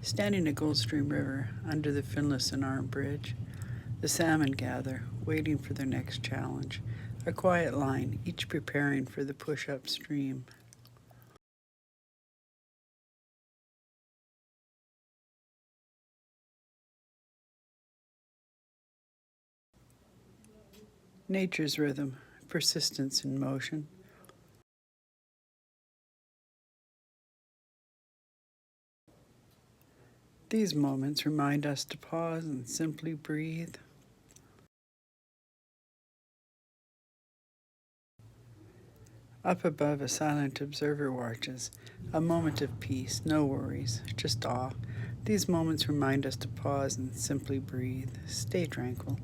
Standing at Goldstream River, under the Finlayson Arm Bridge, the salmon gather, waiting for their next challenge, a quiet line, each preparing for the push upstream. Nature's rhythm, persistence in motion. These moments remind us to pause and simply breathe. Up above, a silent observer watches, a moment of peace, no worries, just awe. These moments remind us to pause and simply breathe. Stay tranquil.